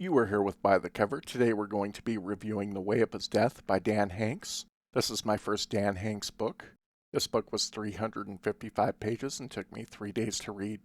You were here with By the Cover. Today we're going to be reviewing The Way Up Is Death by Dan Hanks. This is my first Dan Hanks book. This book was 355 pages and took me 3 days to read.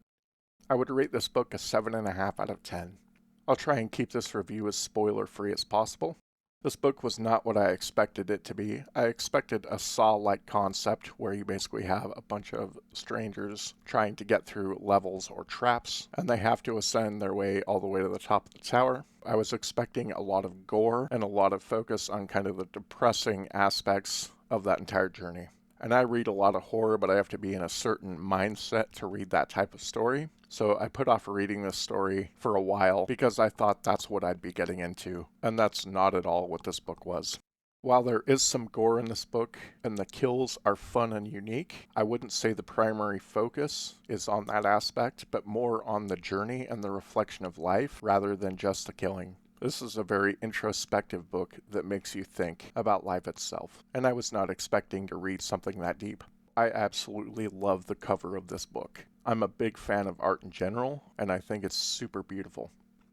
I would rate this book a 7.5 out of 10. I'll try and keep this review as spoiler-free as possible. This book was not what I expected it to be. I expected a Saw-like concept where you basically have a bunch of strangers trying to get through levels or traps, and they have to ascend their way all the way to the top of the tower. I was expecting a lot of gore and a lot of focus on kind of the depressing aspects of that entire journey. And I read a lot of horror, but I have to be in a certain mindset to read that type of story. So I put off reading this story for a while because I thought that's what I'd be getting into, and that's not at all what this book was. While there is some gore in this book, and the kills are fun and unique, I wouldn't say the primary focus is on that aspect, but more on the journey and the reflection of life rather than just the killing. This is a very introspective book that makes you think about life itself, and I was not expecting to read something that deep. I absolutely love the cover of this book. I'm a big fan of art in general, and I think it's super beautiful.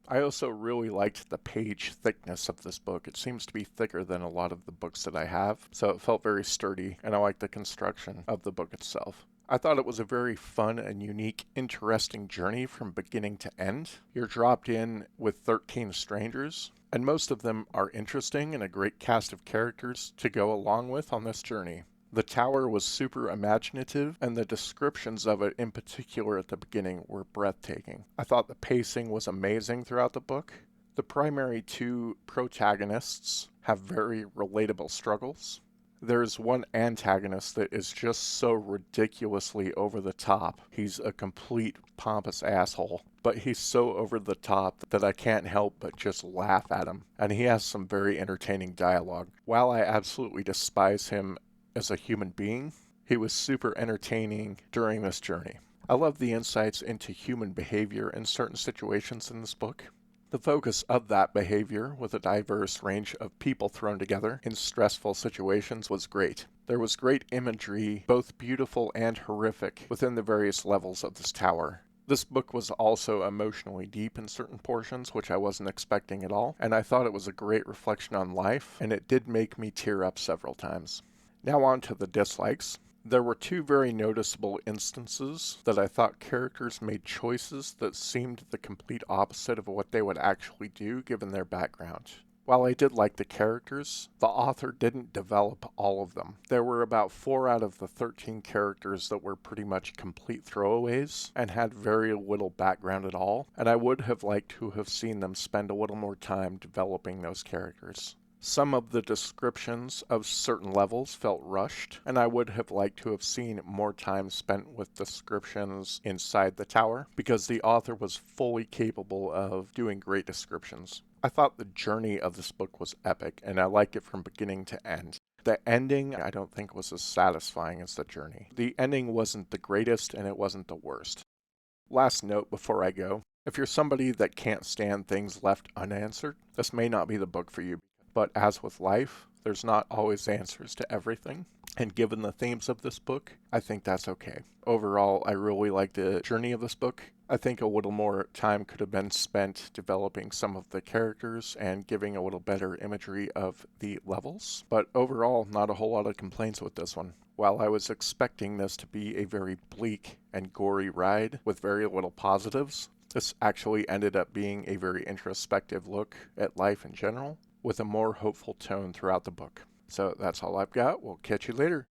I also really liked the page thickness of this book. It seems to be thicker than a lot of the books that I have, so it felt very sturdy, and I liked the construction of the book itself. I thought it was a very fun and unique, interesting journey from beginning to end. You're dropped in with 13 strangers, and most of them are interesting and a great cast of characters to go along with on this journey. The tower was super imaginative, and the descriptions of it in particular at the beginning were breathtaking. I thought the pacing was amazing throughout the book. The primary two protagonists have very relatable struggles. There's one antagonist that is just so ridiculously over the top. He's a complete pompous asshole, but he's so over the top that I can't help but just laugh at him. And he has some very entertaining dialogue. While I absolutely despise him as a human being, he was super entertaining during this journey. I love the insights into human behavior in certain situations in this book. The focus of that behavior with a diverse range of people thrown together in stressful situations was great. There was great imagery, both beautiful and horrific, within the various levels of this tower. This book was also emotionally deep in certain portions, which I wasn't expecting at all, and I thought it was a great reflection on life, and it did make me tear up several times. Now on to the dislikes. There were two very noticeable instances that I thought characters made choices that seemed the complete opposite of what they would actually do given their background. While I did like the characters, the author didn't develop all of them. There were about 4 out of the 13 characters that were pretty much complete throwaways and had very little background at all, and I would have liked to have seen them spend a little more time developing those characters. Some of the descriptions of certain levels felt rushed, and I would have liked to have seen more time spent with descriptions inside the tower, because the author was fully capable of doing great descriptions. I thought the journey of this book was epic, and I liked it from beginning to end. The ending, I don't think, was as satisfying as the journey. The ending wasn't the greatest, and it wasn't the worst. Last note before I go, if you're somebody that can't stand things left unanswered, this may not be the book for you. But as with life, there's not always answers to everything. And given the themes of this book, I think that's okay. Overall, I really like the journey of this book. I think a little more time could have been spent developing some of the characters and giving a little better imagery of the levels. But overall, not a whole lot of complaints with this one. While I was expecting this to be a very bleak and gory ride with very little positives, this actually ended up being a very introspective look at life in general, with a more hopeful tone throughout the book. So that's all I've got. We'll catch you later.